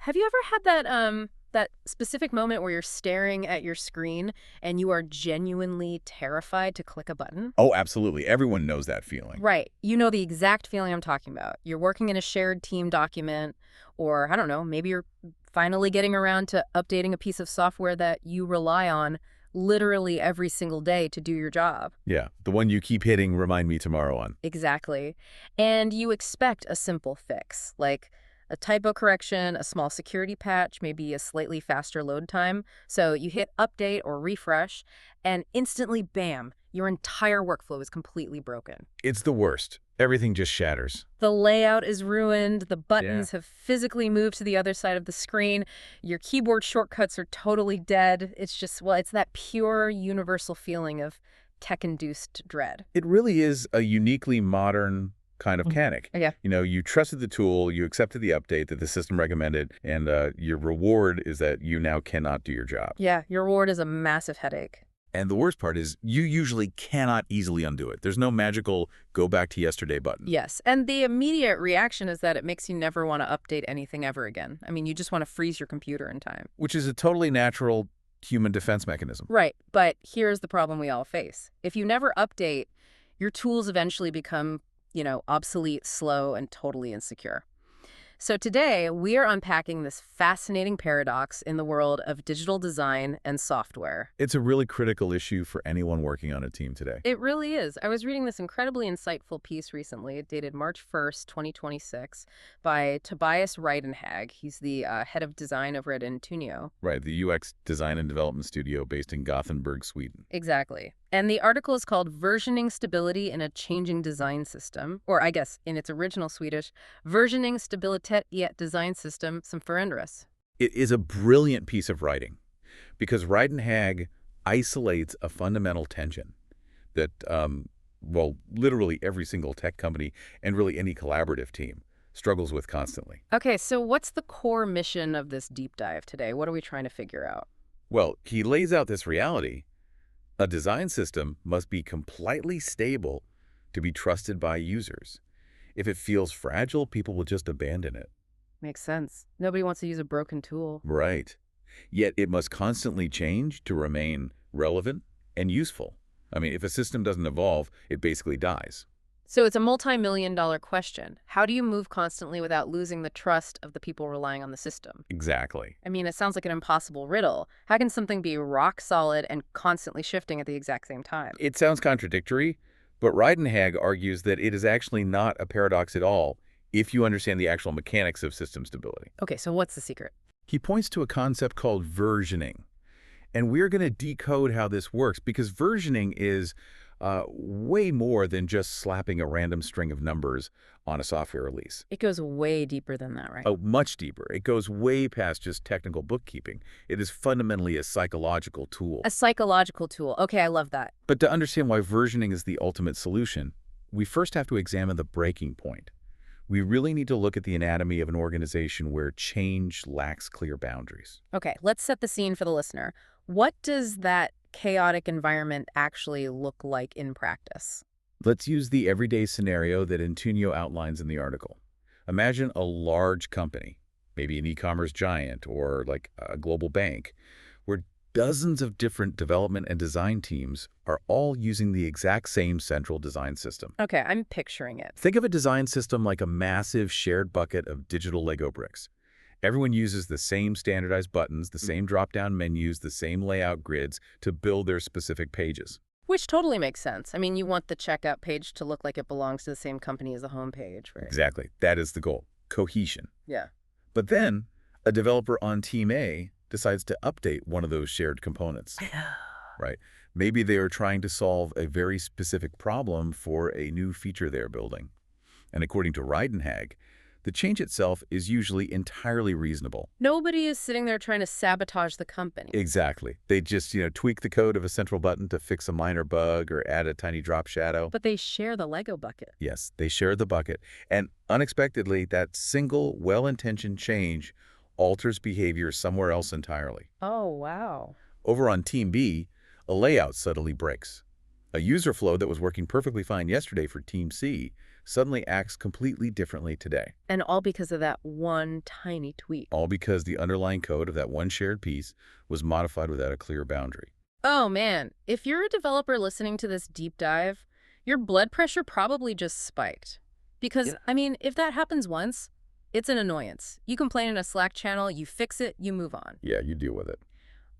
Have you ever had that specific moment where you're staring at your screen and you are genuinely terrified to click a button? Oh, absolutely. Everyone knows that feeling. Right. You know the exact feeling I'm talking about. You're working in a shared team document, or I don't know, maybe you're finally getting around to updating a piece of software that you rely on literally every single day to do your job. Yeah, the one you keep hitting remind me tomorrow on. Exactly. And you expect a simple fix, like a typo correction, a small security patch, maybe a slightly faster load time. So you hit update or refresh, and instantly, bam, your entire workflow is completely broken. It's the worst. Everything just shatters. The layout is ruined, the Yeah. buttons have physically moved to the other side of the screen, your keyboard shortcuts are totally dead. It's just, well, it's that pure universal feeling of tech-induced dread. It really is a uniquely modern kind of panic. Yeah. You trusted the tool, you accepted the update that the system recommended, and your reward is that you now cannot do your job. Yeah, your reward is a massive headache. And the worst part is you usually cannot easily undo it. There's no magical go back to yesterday button. Yes, and the immediate reaction is that it makes you never want to update anything ever again. I mean, you just want to freeze your computer in time. Which is a totally natural human defense mechanism. Right, but here's the problem we all face. If you never update, your tools eventually become, obsolete, slow, and totally insecure. So today, we are unpacking this fascinating paradox in the world of digital design and software. It's a really critical issue for anyone working on a team today. It really is. I was reading this incredibly insightful piece recently, dated March 1st, 2026, by Tobias Reidenhag. He's the head of design over at Intunio. Right, the UX design and development studio based in Gothenburg, Sweden. Exactly. And the article is called Versioning Stability in a Changing Design System, or I guess in its original Swedish, Versioning Stabilitet i ett Designsystem som förändras. It is a brilliant piece of writing because Reidenhag isolates a fundamental tension that, literally every single tech company and really any collaborative team struggles with constantly. Okay, so what's the core mission of this deep dive today? What are we trying to figure out? Well, he lays out this reality. A design system must be completely stable to be trusted by users. If it feels fragile, people will just abandon it. Makes sense. Nobody wants to use a broken tool. Right. Yet it must constantly change to remain relevant and useful. I mean, if a system doesn't evolve, it basically dies. So it's a multi-million-dollar question. How do you move constantly without losing the trust of the people relying on the system? Exactly. I mean, it sounds like an impossible riddle. How can something be rock solid and constantly shifting at the exact same time? It sounds contradictory, but Reidenhag argues that it is actually not a paradox at all if you understand the actual mechanics of system stability. Okay, so what's the secret? He points to a concept called versioning. And we're going to decode how this works because versioning is way more than just slapping a random string of numbers on a software release. It goes way deeper than that, right? Oh, much deeper. It goes way past just technical bookkeeping. It is fundamentally a psychological tool. A psychological tool. Okay, I love that. But to understand why versioning is the ultimate solution, we first have to examine the breaking point. We really need to look at the anatomy of an organization where change lacks clear boundaries. Okay, let's set the scene for the listener. What does that chaotic environment actually look like in practice? Let's use the everyday scenario that Intunio outlines in the article. Imagine a large company, maybe an e-commerce giant or like a global bank, where dozens of different development and design teams are all using the exact same central design system. Okay, I'm picturing it. Think of a design system like a massive shared bucket of digital Lego bricks. Everyone uses the same standardized buttons, the same drop-down menus, the same layout grids to build their specific pages. Which totally makes sense. I mean, you want the checkout page to look like it belongs to the same company as the home page, right? Exactly. That is the goal. Cohesion. Yeah. But then a developer on Team A decides to update one of those shared components, right? Maybe they are trying to solve a very specific problem for a new feature they're building. And according to Reidenhag, the change itself is usually entirely reasonable. Nobody is sitting there trying to sabotage the company. Exactly. They just, tweak the code of a central button to fix a minor bug or add a tiny drop shadow. But they share the Lego bucket. Yes, they share the bucket. And unexpectedly, that single well-intentioned change alters behavior somewhere else entirely. Oh, wow. Over on Team B, a layout suddenly breaks. A user flow that was working perfectly fine yesterday for Team C suddenly acts completely differently today. And all because of that one tiny tweak. All because the underlying code of that one shared piece was modified without a clear boundary. Oh man, if you're a developer listening to this deep dive, your blood pressure probably just spiked. Because, Yeah. I mean, if that happens once, it's an annoyance. You complain in a Slack channel, you fix it, you move on. Yeah, you deal with it.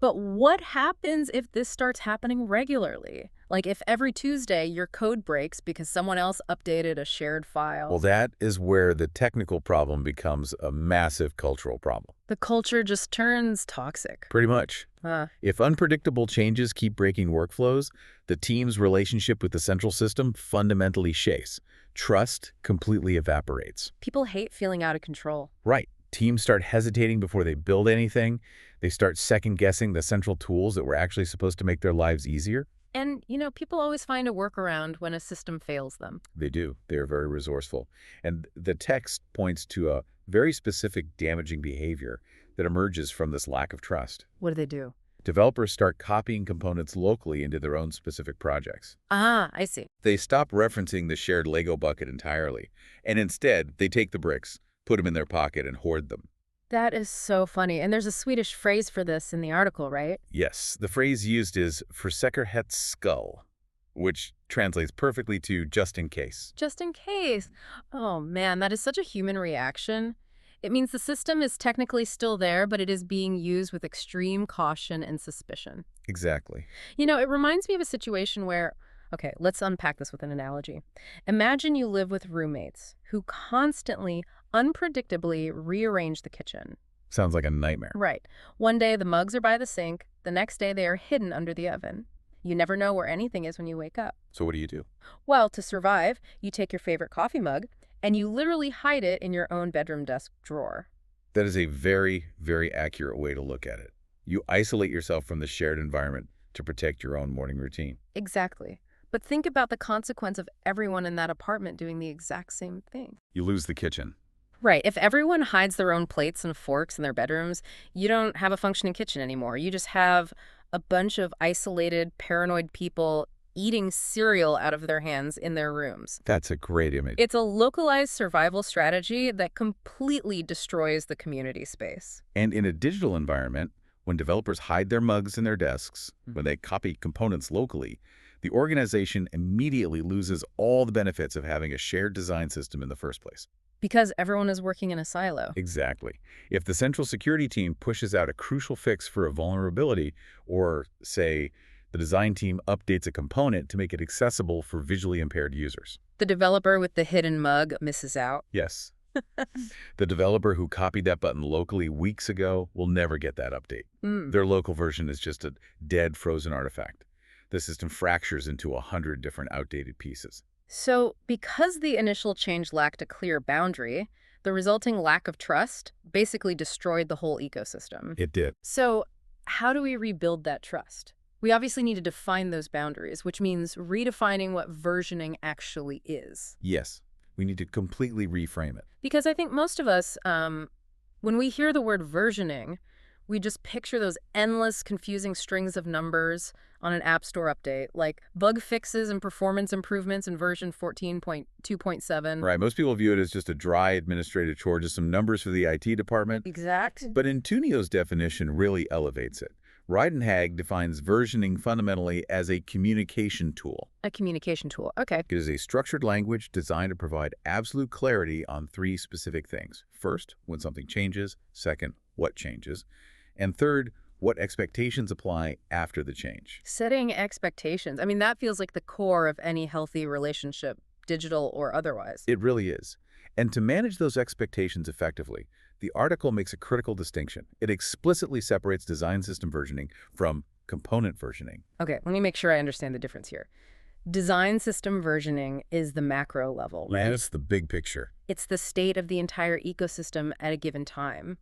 But what happens if this starts happening regularly? Like if every Tuesday your code breaks because someone else updated a shared Well, file? that is where the technical problem becomes a massive cultural problem. The culture just turns toxic. Pretty much. Uh, If unpredictable changes keep breaking workflows, the team's relationship with the central system fundamentally shakes. Trust completely evaporates. People hate feeling out of control. Right. Teams start hesitating before they build anything. They start second-guessing the central tools that were actually supposed to make their lives easier. And, people always find a workaround when a system fails them. They do. They are very resourceful. And the text points to a very specific damaging behavior that emerges from this lack of trust. What do they do? Developers start copying components locally into their own specific projects. Ah, I see. They stop referencing the shared Lego bucket entirely, and instead, they take the bricks, put them in their pocket, and hoard them. That is so funny. And there's a Swedish phrase for this in the article, right? Yes, the phrase used is för säkerhets skull, which translates perfectly to just in case. Just in case. Oh man, that is such a human reaction. It means the system is technically still there, but it is being used with extreme caution and suspicion. Exactly. It reminds me of a situation where, okay, let's unpack this with an analogy. Imagine you live with roommates who constantly, unpredictably rearrange the kitchen. Sounds like a nightmare. Right. One day the mugs are by the sink, the next day they are hidden under the oven. You never know where anything is when you wake up. So what do you do? Well, to survive, you take your favorite coffee mug and you literally hide it in your own bedroom desk drawer. That is a very, very accurate way to look at it. You isolate yourself from the shared environment to protect your own morning routine. Exactly. But think about the consequence of everyone in that apartment doing the exact same thing. You lose the kitchen. Right. If everyone hides their own plates and forks in their bedrooms, you don't have a functioning kitchen anymore. You just have a bunch of isolated, paranoid people eating cereal out of their hands in their rooms. That's a great image. It's a localized survival strategy that completely destroys the community space. And in a digital environment, when developers hide their mugs in their desks, when they copy components locally, the organization immediately loses all the benefits of having a shared design system in the first place. Because everyone is working in a silo. Exactly. If the central security team pushes out a crucial fix for a vulnerability, or, say, the design team updates a component to make it accessible for visually impaired users. The developer with the hidden mug misses out. Yes. The developer who copied that button locally weeks ago will never get that update. Their local version is just a dead, frozen artifact. The system fractures into 100 different outdated pieces. So, because the initial change lacked a clear boundary, the resulting lack of trust basically destroyed the whole ecosystem. It did. So, how do we rebuild that trust? We obviously need to define those boundaries, which means redefining what versioning actually is. Yes. We need to completely reframe it. Because I think most of us, when we hear the word versioning, we just picture those endless, confusing strings of numbers on an App Store update, like bug fixes and performance improvements in version 14.2.7. Right. Most people view it as just a dry administrative chore, just some numbers for the IT department. Exact. But Intunio's definition really elevates it. Reidenhag defines versioning fundamentally as a communication tool. A communication tool. Okay. It is a structured language designed to provide absolute clarity on three specific things. First, when something changes. Second, what changes. And third, what expectations apply after the change. Setting expectations. I mean, that feels like the core of any healthy relationship, digital or otherwise. It really is. And to manage those expectations effectively, the article makes a critical distinction. It explicitly separates design system versioning from component versioning. Okay, let me make sure I understand the difference here. Design system versioning is the macro level, right? And it's the big picture. It's the state of the entire ecosystem at a given time.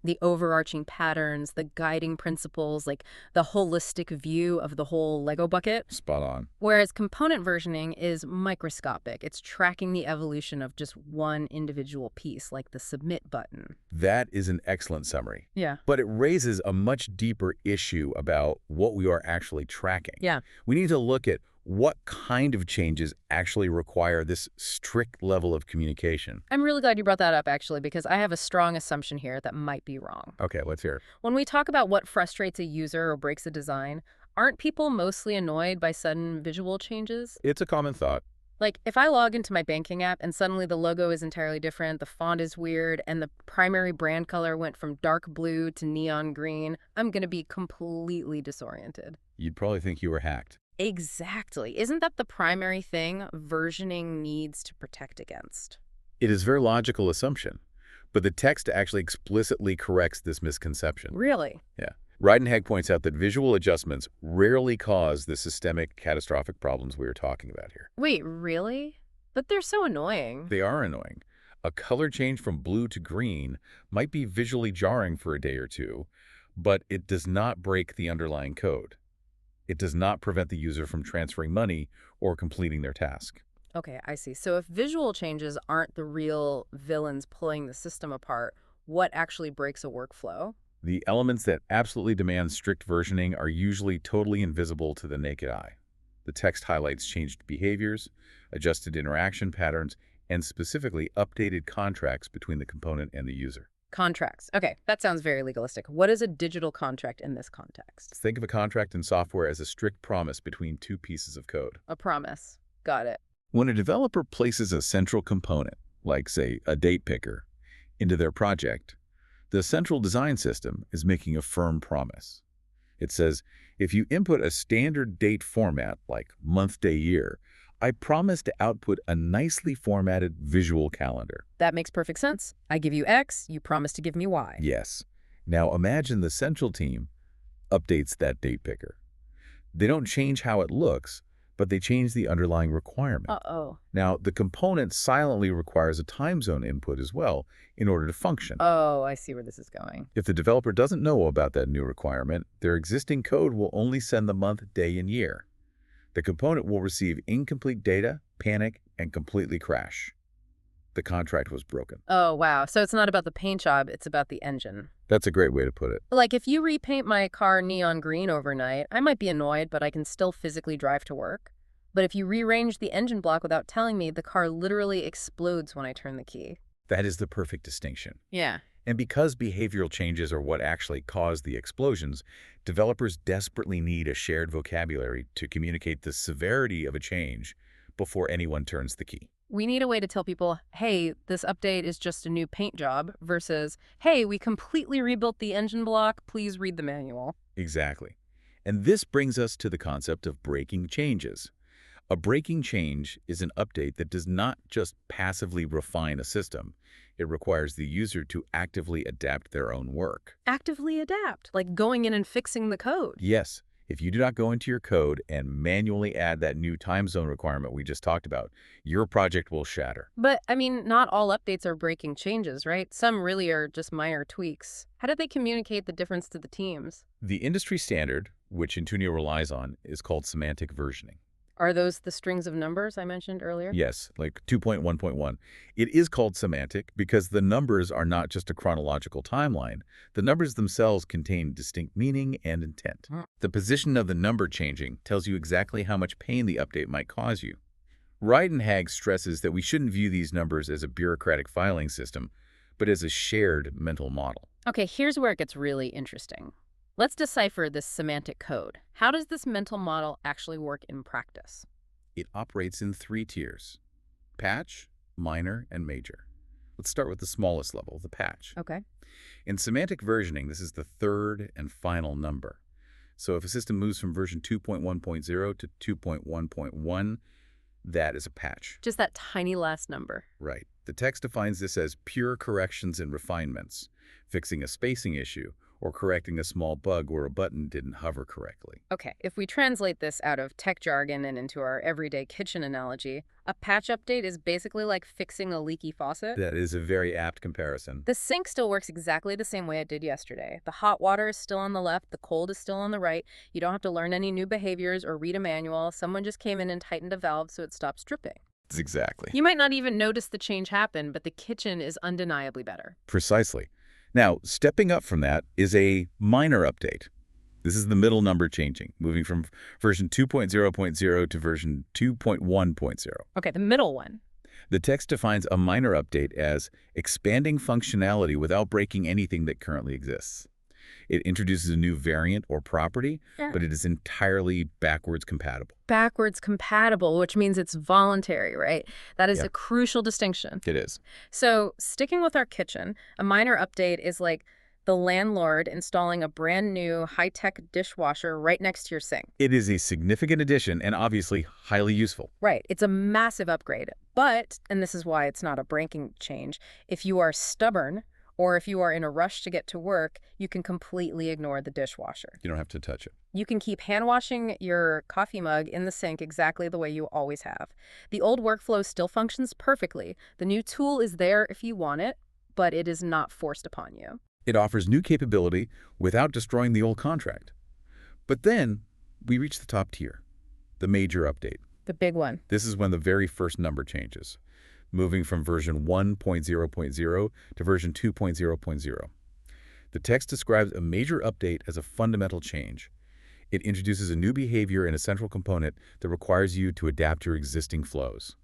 The overarching patterns, the guiding principles, like the holistic view of the whole Lego bucket. Spot on. Whereas component versioning is microscopic. It's tracking the evolution of just one individual piece, like the submit button. That is an excellent summary. Yeah. But it raises a much deeper issue about what we are actually tracking. Yeah. We need to look at what kind of changes actually require this strict level of communication? I'm really glad you brought that up, actually, because I have a strong assumption here that might be wrong. Okay, let's hear it. When we talk about what frustrates a user or breaks a design, aren't people mostly annoyed by sudden visual changes? It's a common thought. Like, if I log into my banking app and suddenly the logo is entirely different, the font is weird, and the primary brand color went from dark blue to neon green, I'm going to be completely disoriented. You'd probably think you were hacked. Exactly. Isn't that the primary thing versioning needs to protect against? It is a very logical assumption, but the text actually explicitly corrects this misconception. Really? Yeah. Reidenhag points out that visual adjustments rarely cause the systemic catastrophic problems we are talking about here. Wait, really? But they're so annoying. They are annoying. A color change from blue to green might be visually jarring for a day or two, but it does not break the underlying code. It does not prevent the user from transferring money or completing their task. Okay, I see. So if visual changes aren't the real villains pulling the system apart, what actually breaks a workflow? The elements that absolutely demand strict versioning are usually totally invisible to the naked eye. The text highlights changed behaviors, adjusted interaction patterns, and specifically updated contracts between the component and the user. Contracts. Okay, that sounds very legalistic. What is a digital contract in this context? Think of a contract in software as a strict promise between two pieces of code. A promise. Got it. When a developer places a central component, like, say, a date picker, into their project, the central design system is making a firm promise. It says, if you input a standard date format, like month, day, year, I promise to output a nicely formatted visual calendar. That makes perfect sense. I give you X, you promise to give me Y. Yes. Now imagine the central team updates that date picker. They don't change how it looks, but they change the underlying requirement. Uh-oh. Now, the component silently requires a time zone input as well in order to function. Oh, I see where this is going. If the developer doesn't know about that new requirement, their existing code will only send the month, day, and year. The component will receive incomplete data, panic, and completely crash. The contract was broken. Oh, wow. So it's not about the paint job, it's about the engine. That's a great way to put it. Like, if you repaint my car neon green overnight, I might be annoyed, but I can still physically drive to work. But if you rearrange the engine block without telling me, the car literally explodes when I turn the key. That is the perfect distinction. Yeah. And because behavioral changes are what actually cause the explosions, developers desperately need a shared vocabulary to communicate the severity of a change before anyone turns the key. We need a way to tell people, hey, this update is just a new paint job, versus, hey, we completely rebuilt the engine block, please read the manual. Exactly. And this brings us to the concept of breaking changes. A breaking change is an update that does not just passively refine a system. It requires the user to actively adapt their own work. Actively adapt, like going in and fixing the code. Yes, if you do not go into your code and manually add that new time zone requirement we just talked about, your project will shatter. But, I mean, not all updates are breaking changes, right? Some really are just minor tweaks. How do they communicate the difference to the teams? The industry standard, which Intunio relies on, is called semantic versioning. Are those the strings of numbers I mentioned earlier? Yes, like 2.1.1. It is called semantic because the numbers are not just a chronological timeline. The numbers themselves contain distinct meaning and intent. The position of the number changing tells you exactly how much pain the update might cause you. Reidenhag stresses that we shouldn't view these numbers as a bureaucratic filing system, but as a shared mental model. Okay, here's where it gets really interesting. Let's decipher this semantic code. How does this mental model actually work in practice? It operates in 3 tiers: patch, minor, and major. Let's start with the smallest level, the patch. Okay. In semantic versioning, this is the third and final number. So if a system moves from version 2.1.0 to 2.1.1, that is a patch. Just that tiny last number. Right. The text defines this as pure corrections and refinements, fixing a spacing issue, or correcting a small bug where a button didn't hover correctly. Okay, if we translate this out of tech jargon and into our everyday kitchen analogy, a patch update is basically like fixing a leaky faucet. That is a very apt comparison. The sink still works exactly the same way it did yesterday. The hot water is still on the left, the cold is still on the right. You don't have to learn any new behaviors or read a manual. Someone just came in and tightened a valve so it stops dripping. Exactly. You might not even notice the change happen, but the kitchen is undeniably better. Precisely. Now, stepping up from that is a minor update. This is the middle number changing, moving from version 2.0.0 to version 2.1.0. Okay, the middle one. The text defines a minor update as expanding functionality without breaking anything that currently exists. It introduces a new variant or property, Yeah. but it is entirely backwards compatible. Backwards compatible, which means it's voluntary, right? That is Yeah. a crucial distinction. It is. So, sticking with our kitchen, a minor update is like the landlord installing a brand new high-tech dishwasher right next to your sink. It is a significant addition and obviously highly useful. Right. It's a massive upgrade. But, and this is why it's not a breaking change, if you are stubborn or if you are in a rush to get to work, you can completely ignore the dishwasher. You don't have to touch it. You can keep hand washing your coffee mug in the sink exactly the way you always have. The old workflow still functions perfectly. The new tool is there if you want it, but it is not forced upon you. It offers new capability without destroying the old contract. But then we reach the top tier, the major update. The big one. This is when the very first number changes, moving from version 1.0.0 to version 2.0.0. The text describes a major update as a fundamental change. It introduces a new behavior in a central component that requires you to adapt your existing flows.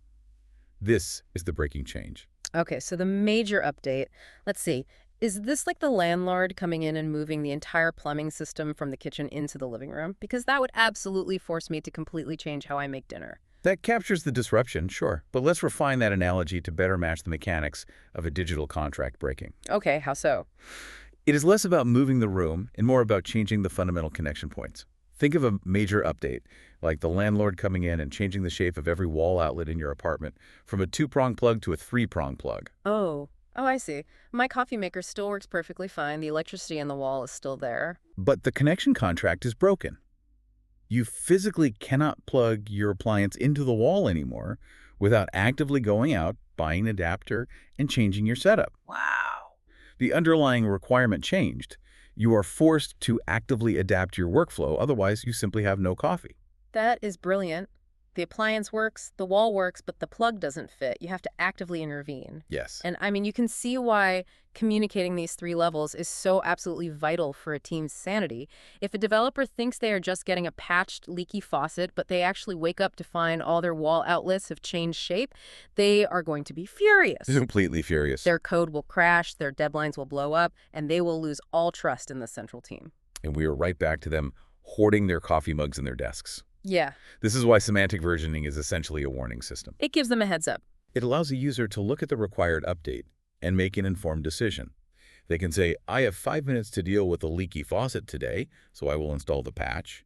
This is the breaking change. Okay, so the major update, let's see. Is this like the landlord coming in and moving the entire plumbing system from the kitchen into the living room? Because that would absolutely force me to completely change how I make dinner. That captures the disruption, sure, but let's refine that analogy to better match the mechanics of a digital contract breaking. Okay, how so? It is less about moving the room and more about changing the fundamental connection points. Think of a major update, like the landlord coming in and changing the shape of every wall outlet in your apartment from a two-prong plug to a three-prong plug. Oh, I see. My coffee maker still works perfectly fine. The electricity in the wall is still there. But the connection contract is broken. You physically cannot plug your appliance into the wall anymore without actively going out, buying an adapter, and changing your setup. Wow. The underlying requirement changed. You are forced to actively adapt your workflow, otherwise you simply have no coffee. That is brilliant. The appliance works, the wall works, but the plug doesn't fit. You have to actively intervene. Yes. And I mean, you can see why communicating these three levels is so absolutely vital for a team's sanity. If a developer thinks they are just getting a patched, leaky faucet, but they actually wake up to find all their wall outlets have changed shape, they are going to be furious. Completely furious. Their code will crash, their deadlines will blow up, and they will lose all trust in the central team. And we are right back to them hoarding their coffee mugs in their desks. Yeah. This is why semantic versioning is essentially a warning system. It gives them a heads up. It allows a user to look at the required update and make an informed decision. They can say, I have 5 minutes to deal with a leaky faucet today, so I will install the patch.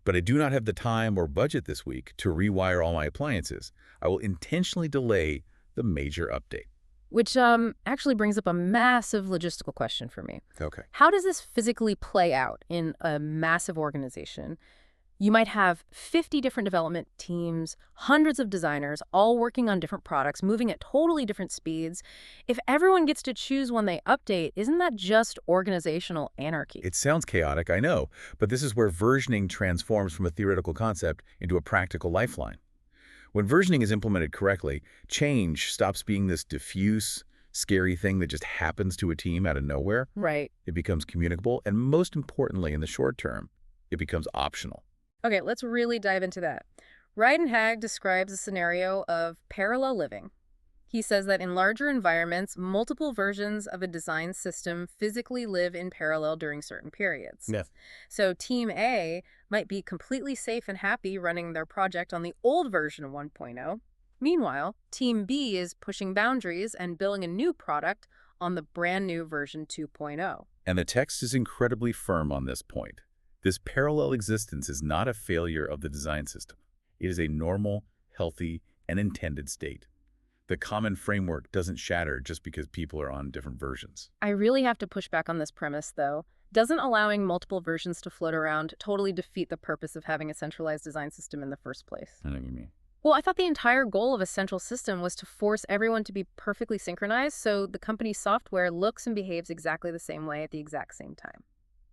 But I do not have the time or budget this week to rewire all my appliances. I will intentionally delay the major update. Which actually brings up a massive logistical question for me. Okay. How does this physically play out in a massive organization? You might have 50 different development teams, hundreds of designers, all working on different products, moving at totally different speeds. If everyone gets to choose when they update, isn't that just organizational anarchy? It sounds chaotic, I know, but this is where versioning transforms from a theoretical concept into a practical lifeline. When versioning is implemented correctly, change stops being this diffuse, scary thing that just happens to a team out of nowhere. Right. It becomes communicable, and most importantly, in the short term, it becomes optional. Okay, let's really dive into that. Reidenhag describes a scenario of parallel living. He says that in larger environments, multiple versions of a design system physically live in parallel during certain periods. Yes. So Team A might be completely safe and happy running their project on the old version of 1.0. Meanwhile, Team B is pushing boundaries and building a new product on the brand new version 2.0. And the text is incredibly firm on this point. This parallel existence is not a failure of the design system. It is a normal, healthy, and intended state. The common framework doesn't shatter just because people are on different versions. I really have to push back on this premise, though. Doesn't allowing multiple versions to float around totally defeat the purpose of having a centralized design system in the first place? I know what you mean. Well, I thought the entire goal of a central system was to force everyone to be perfectly synchronized so the company's software looks and behaves exactly the same way at the exact same time.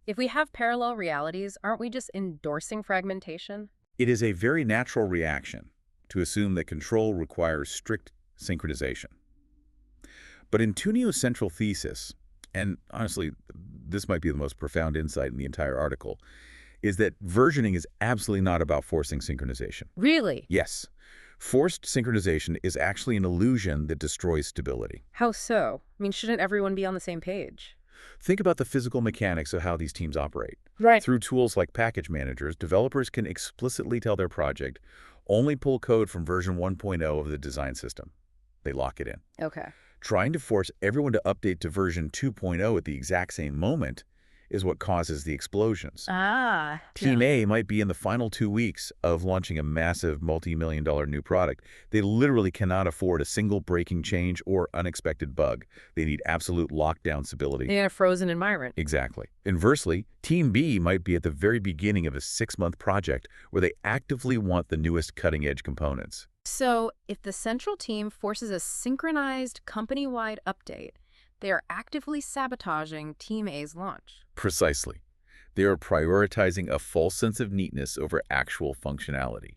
If we have parallel realities, aren't we just endorsing fragmentation? It is a very natural reaction to assume that control requires strict synchronization. But Intunio's central thesis, and honestly, this might be the most profound insight in the entire article, is that versioning is absolutely not about forcing synchronization. Really? Yes, forced synchronization is actually an illusion that destroys stability. How so? I mean, shouldn't everyone be on the same page? Think about the physical mechanics of how these teams operate. Right. Through tools like package managers, developers can explicitly tell their project, only pull code from version 1.0 of the design system. They lock it in. Okay. Trying to force everyone to update to version 2.0 at the exact same moment is what causes the explosions. Ah, Team yeah. A might be in the final 2 weeks of launching a massive multi-million-dollar new product. They literally cannot afford a single breaking change or unexpected bug. They need absolute lockdown stability. In a frozen environment. Exactly. Inversely, Team B might be at the very beginning of a 6-month project where they actively want the newest cutting-edge components. So, if the central team forces a synchronized company-wide update, they are actively sabotaging Team A's launch. Precisely. They are prioritizing a false sense of neatness over actual functionality.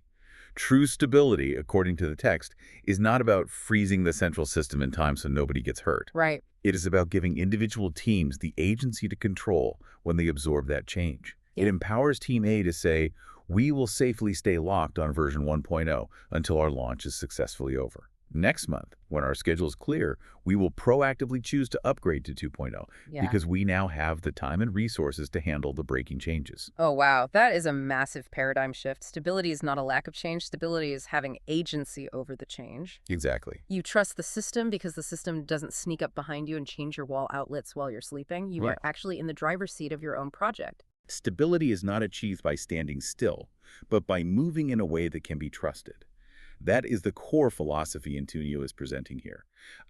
True stability, according to the text, is not about freezing the central system in time so nobody gets hurt. Right. It is about giving individual teams the agency to control when they absorb that change. Yeah. It empowers Team A to say, we will safely stay locked on version 1.0 until our launch is successfully over. Next month, when our schedule is clear, we will proactively choose to upgrade to 2.0 Yeah. because we now have the time and resources to handle the breaking changes. Oh, wow. That is a massive paradigm shift. Stability is not a lack of change. Stability is having agency over the change. Exactly. You trust the system because the system doesn't sneak up behind you and change your wall outlets while you're sleeping. You Yeah. are actually in the driver's seat of your own project. Stability is not achieved by standing still, but by moving in a way that can be trusted. That is the core philosophy Intunio is presenting here.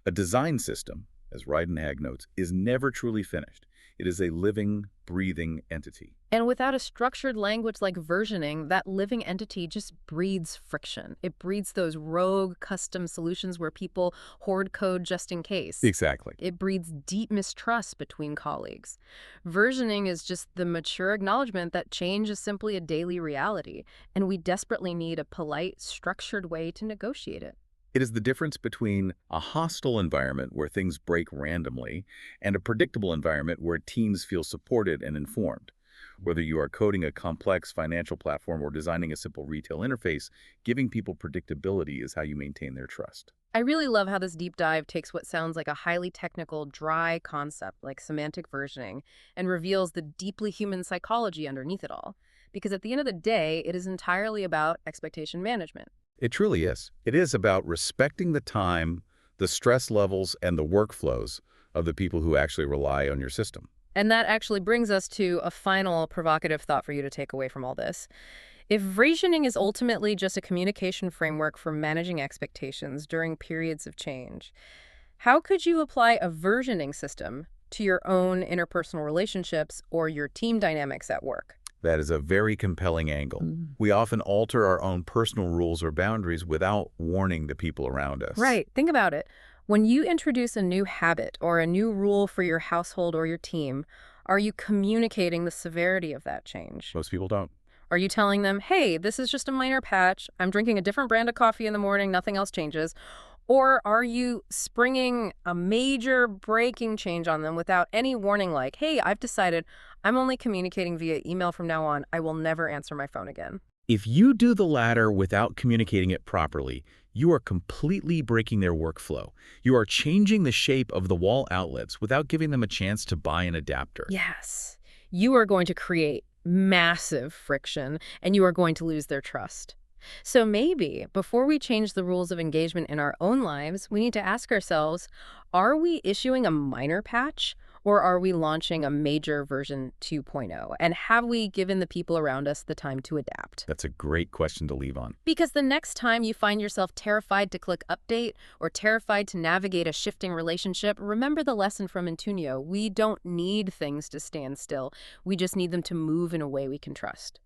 A design system, as Reidenhag notes, is never truly finished. It is a living, breathing entity. And without a structured language like versioning, that living entity just breeds friction. It breeds those rogue custom solutions where people hoard code just in case. Exactly. It breeds deep mistrust between colleagues. Versioning is just the mature acknowledgement that change is simply a daily reality, and we desperately need a polite, structured way to negotiate it. It is the difference between a hostile environment where things break randomly and a predictable environment where teams feel supported and informed. Whether you are coding a complex financial platform or designing a simple retail interface, giving people predictability is how you maintain their trust. I really love how this deep dive takes what sounds like a highly technical, dry concept like semantic versioning and reveals the deeply human psychology underneath it all. Because at the end of the day, it is entirely about expectation management. It truly is. It is about respecting the time, the stress levels, and the workflows of the people who actually rely on your system. And that actually brings us to a final provocative thought for you to take away from all this. If versioning is ultimately just a communication framework for managing expectations during periods of change, how could you apply a versioning system to your own interpersonal relationships or your team dynamics at work? That is a very compelling angle. We often alter our own personal rules or boundaries without warning the people around us. Right. Think about it. When you introduce a new habit or a new rule for your household or your team, are you communicating the severity of that change? Most people don't. Are you telling them, hey, this is just a minor patch, I'm drinking a different brand of coffee in the morning, nothing else changes? Or are you springing a major breaking change on them without any warning like, hey, I've decided I'm only communicating via email from now on. I will never answer my phone again. If you do the latter without communicating it properly, you are completely breaking their workflow. You are changing the shape of the wall outlets without giving them a chance to buy an adapter. Yes, you are going to create massive friction and you are going to lose their trust. So maybe before we change the rules of engagement in our own lives, we need to ask ourselves, are we issuing a minor patch or are we launching a major version 2.0? And have we given the people around us the time to adapt? That's a great question to leave on. Because the next time you find yourself terrified to click update or terrified to navigate a shifting relationship, remember the lesson from Intunio. We don't need things to stand still. We just need them to move in a way we can trust.